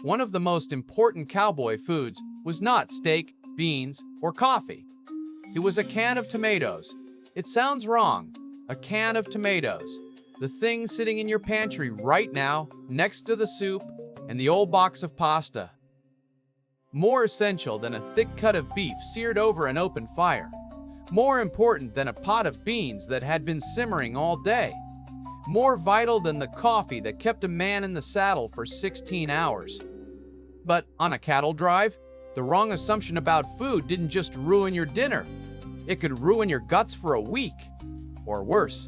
One of the most important cowboy foods was not steak, beans, or coffee. It was a can of tomatoes. It sounds wrong. A can of tomatoes. The thing sitting in your pantry right now, next to the soup and the old box of pasta. More essential than a thick cut of beef seared over an open fire. More important than a pot of beans that had been simmering all day. More vital than the coffee that kept a man in the saddle for 16 hours. But on a cattle drive, the wrong assumption about food didn't just ruin your dinner. It could ruin your guts for a week, or worse.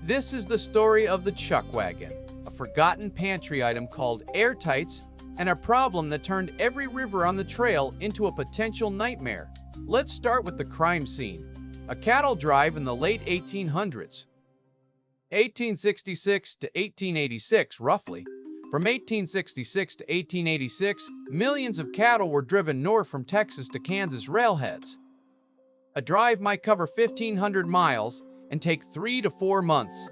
This is the story of the chuckwagon, a forgotten pantry item called airtights, and a problem that turned every river on the trail into a potential nightmare. Let's start with the crime scene. A cattle drive in the late 1800s. 1866 to 1886, roughly. From 1866 to 1886, millions of cattle were driven north from Texas to Kansas railheads. A drive might cover 1,500 miles and take 3 to 4 months.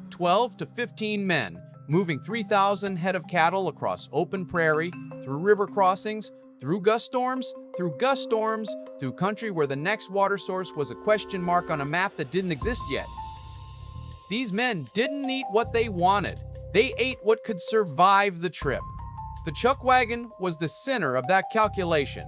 12 to 15 men moving 3,000 head of cattle across open prairie, through river crossings, through gust storms, through country where the next water source was a question mark on a map that didn't exist yet. These men didn't eat what they wanted. They ate what could survive the trip. The chuckwagon was the center of that calculation.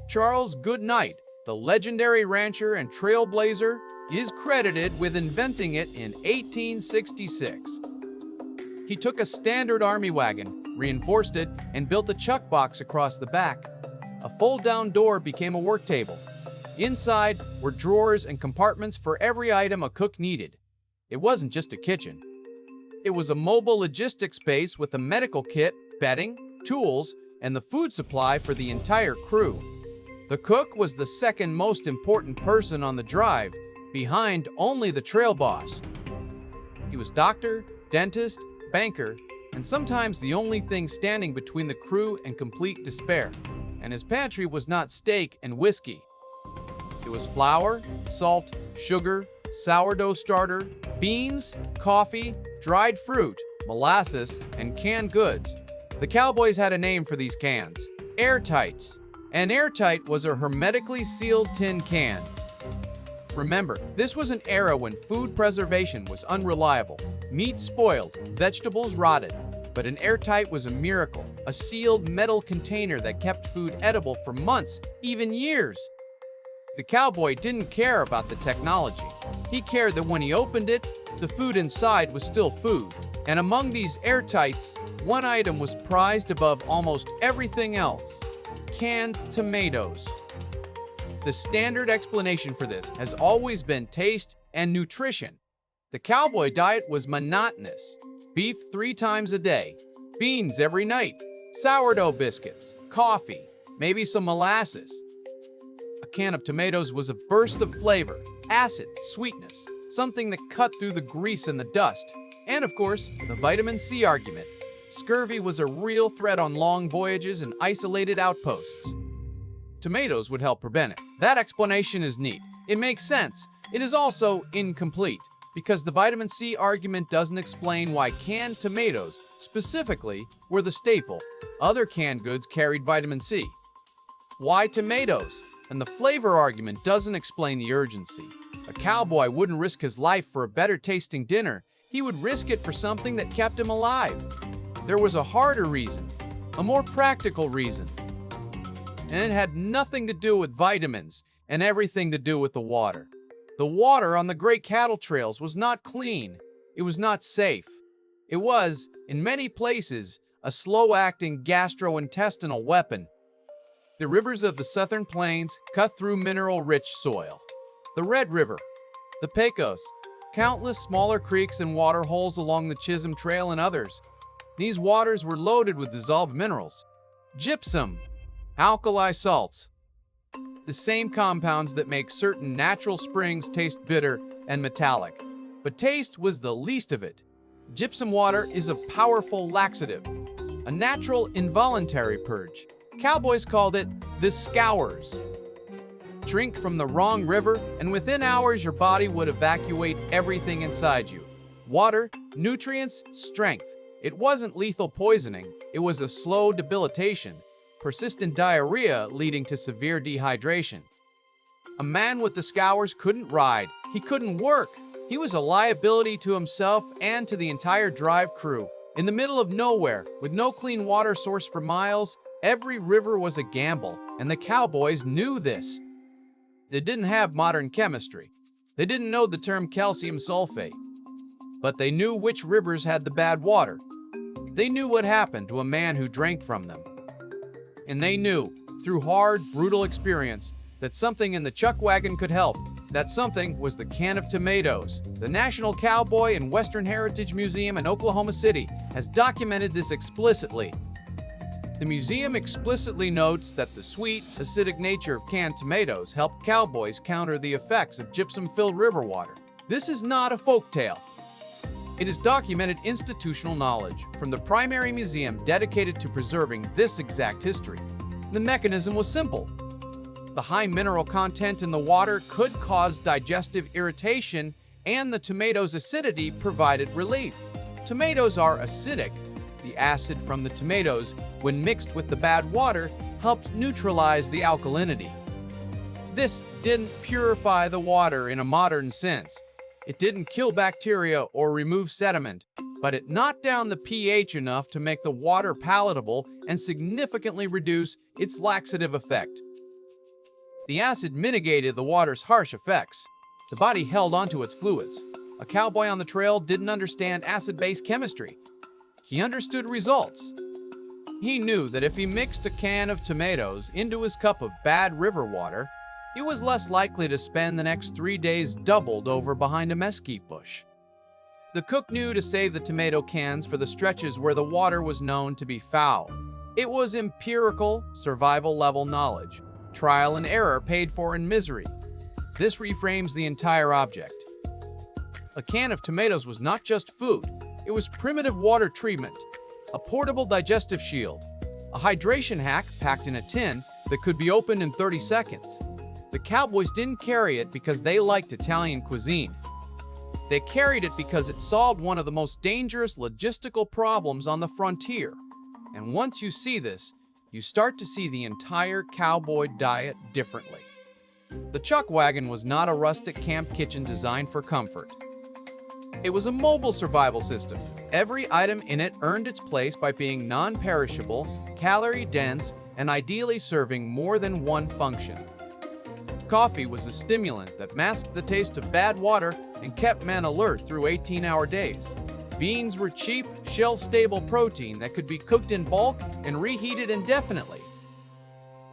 Charles Goodnight, the legendary rancher and trailblazer, is credited with inventing it in 1866. He took a standard army wagon, reinforced it, and built a chuck box across the back. A fold-down door became a work table. Inside were drawers and compartments for every item a cook needed. It wasn't just a kitchen. It was a mobile logistics space with a medical kit, bedding, tools, and the food supply for the entire crew. The cook was the second most important person on the drive, behind only the trail boss. He was doctor, dentist, banker, and sometimes the only thing standing between the crew and complete despair. And his pantry was not steak and whiskey. It was flour, salt, sugar, sourdough starter, beans, coffee, dried fruit, molasses, and canned goods. The cowboys had a name for these cans: airtights. An airtight was a hermetically sealed tin can. Remember, this was an era when food preservation was unreliable. Meat spoiled, vegetables rotted. But an airtight was a miracle, a sealed metal container that kept food edible for months, even years. The cowboy didn't care about the technology. He cared that when he opened it, the food inside was still food. And among these airtights, one item was prized above almost everything else: canned tomatoes. The standard explanation for this has always been taste and nutrition. The cowboy diet was monotonous. Beef 3 times a day, beans every night, sourdough biscuits, coffee, maybe some molasses. A can of tomatoes was a burst of flavor, acid, sweetness, something that cut through the grease and the dust. And of course, the vitamin C argument. Scurvy was a real threat on long voyages and isolated outposts. Tomatoes would help prevent it. That explanation is neat. It makes sense. It is also incomplete, because the vitamin C argument doesn't explain why canned tomatoes, specifically, were the staple. Other canned goods carried vitamin C. Why tomatoes? And the flavor argument doesn't explain the urgency. A cowboy wouldn't risk his life for a better-tasting dinner. He would risk it for something that kept him alive. There was a harder reason, a more practical reason. And it had nothing to do with vitamins and everything to do with the water. The water on the great cattle trails was not clean. It was not safe. It was, in many places, a slow-acting gastrointestinal weapon. The rivers of the southern plains cut through mineral-rich soil. The Red River, the Pecos, countless smaller creeks and water holes along the Chisholm Trail and others. These waters were loaded with dissolved minerals. Gypsum, alkali salts, the same compounds that make certain natural springs taste bitter and metallic. But taste was the least of it. Gypsum water is a powerful laxative, a natural involuntary purge. Cowboys called it the scours. Drink from the wrong river, and within hours your body would evacuate everything inside you. Water, nutrients, strength. It wasn't lethal poisoning, it was a slow debilitation, persistent diarrhea leading to severe dehydration. A man with the scours couldn't ride, he couldn't work. He was a liability to himself and to the entire drive crew. In the middle of nowhere, with no clean water source for miles, every river was a gamble, and the cowboys knew this. They didn't have modern chemistry. They didn't know the term calcium sulfate. But they knew which rivers had the bad water. They knew what happened to a man who drank from them. And they knew, through hard, brutal experience, that something in the chuckwagon could help. That something was the can of tomatoes. The National Cowboy and Western Heritage Museum in Oklahoma City has documented this explicitly. The museum explicitly notes that the sweet, acidic nature of canned tomatoes helped cowboys counter the effects of gypsum-filled river water. This is not a folktale. It is documented institutional knowledge from the primary museum dedicated to preserving this exact history. The mechanism was simple. The high mineral content in the water could cause digestive irritation, and the tomatoes' acidity provided relief. Tomatoes are acidic. The acid from the tomatoes, when mixed with the bad water, helped neutralize the alkalinity. This didn't purify the water in a modern sense. It didn't kill bacteria or remove sediment, but it knocked down the pH enough to make the water palatable and significantly reduce its laxative effect. The acid mitigated the water's harsh effects. The body held onto its fluids. A cowboy on the trail didn't understand acid-base chemistry. He understood results. He knew that if he mixed a can of tomatoes into his cup of bad river water, he was less likely to spend the next 3 days doubled over behind a mesquite bush. The cook knew to save the tomato cans for the stretches where the water was known to be foul. It was empirical, survival-level knowledge. Trial and error paid for in misery. This reframes the entire object. A can of tomatoes was not just food, it was primitive water treatment, a portable digestive shield, a hydration hack packed in a tin that could be opened in 30 seconds. The cowboys didn't carry it because they liked Italian cuisine. They carried it because it solved one of the most dangerous logistical problems on the frontier. And once you see this, you start to see the entire cowboy diet differently. The chuckwagon was not a rustic camp kitchen designed for comfort. It was a mobile survival system. Every item in it earned its place by being non-perishable, calorie-dense, and ideally serving more than one function. Coffee was a stimulant that masked the taste of bad water and kept men alert through 18-hour days. Beans were cheap, shelf-stable protein that could be cooked in bulk and reheated indefinitely.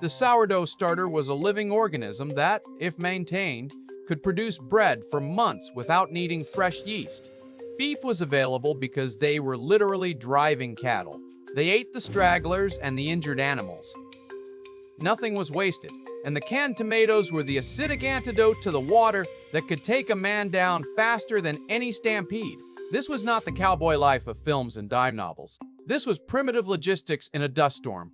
The sourdough starter was a living organism that, if maintained, could produce bread for months without needing fresh yeast. Beef was available because they were literally driving cattle. They ate the stragglers and the injured animals. Nothing was wasted, and the canned tomatoes were the acidic antidote to the water that could take a man down faster than any stampede. This was not the cowboy life of films and dime novels. This was primitive logistics in a dust storm.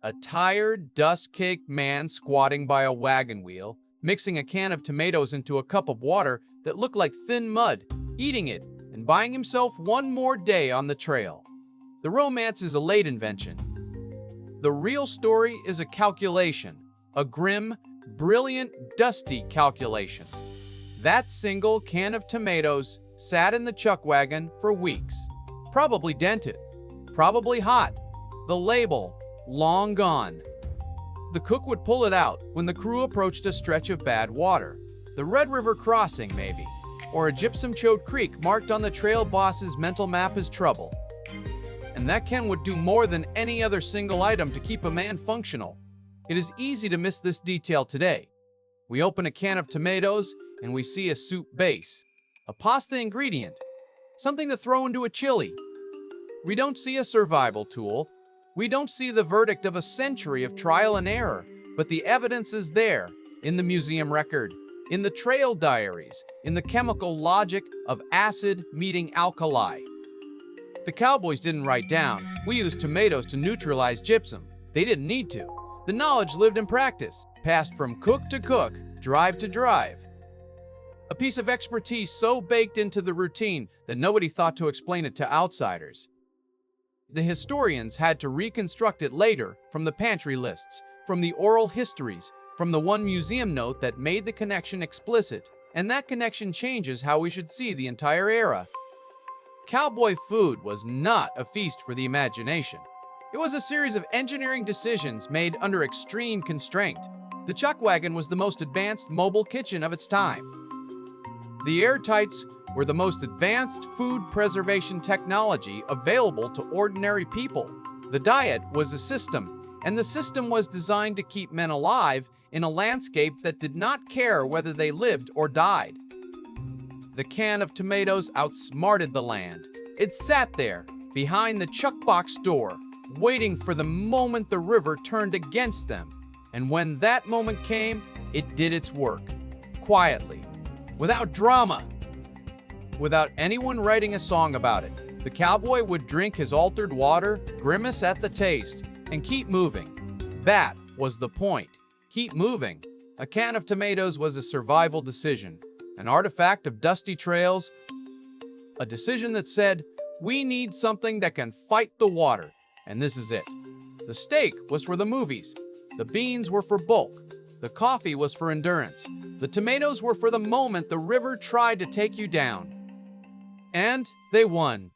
A tired, dust-caked man squatting by a wagon wheel, mixing a can of tomatoes into a cup of water that looked like thin mud, eating it, and buying himself one more day on the trail. The romance is a late invention. The real story is a calculation, a grim, brilliant, dusty calculation. That single can of tomatoes sat in the chuckwagon for weeks, probably dented, probably hot, the label long gone. The cook would pull it out when the crew approached a stretch of bad water, the Red River crossing maybe, or a gypsum-choked creek marked on the trail boss's mental map as trouble. And that can would do more than any other single item to keep a man functional. It is easy to miss this detail today. We open a can of tomatoes and we see a soup base, a pasta ingredient, something to throw into a chili. We don't see a survival tool. We don't see the verdict of a century of trial and error, but the evidence is there, in the museum record, in the trail diaries, in the chemical logic of acid meeting alkali. The cowboys didn't write down, "We use tomatoes to neutralize gypsum." They didn't need to. The knowledge lived in practice, passed from cook to cook, drive to drive. A piece of expertise so baked into the routine that nobody thought to explain it to outsiders. The historians had to reconstruct it later from the pantry lists, from the oral histories, from the one museum note that made the connection explicit, and that connection changes how we should see the entire era. Cowboy food was not a feast for the imagination. It was a series of engineering decisions made under extreme constraint. The chuckwagon was the most advanced mobile kitchen of its time. The airtights were the most advanced food preservation technology available to ordinary people. The diet was a system, and the system was designed to keep men alive in a landscape that did not care whether they lived or died. The can of tomatoes outsmarted the land. It sat there, behind the chuckbox door, waiting for the moment the river turned against them. And when that moment came, it did its work, quietly, without drama, without anyone writing a song about it. The cowboy would drink his altered water, grimace at the taste, and keep moving. That was the point. Keep moving. A can of tomatoes was a survival decision, an artifact of dusty trails, a decision that said, we need something that can fight the water, and this is it. The steak was for the movies. The beans were for bulk. The coffee was for endurance. The tomatoes were for the moment the river tried to take you down. And they won.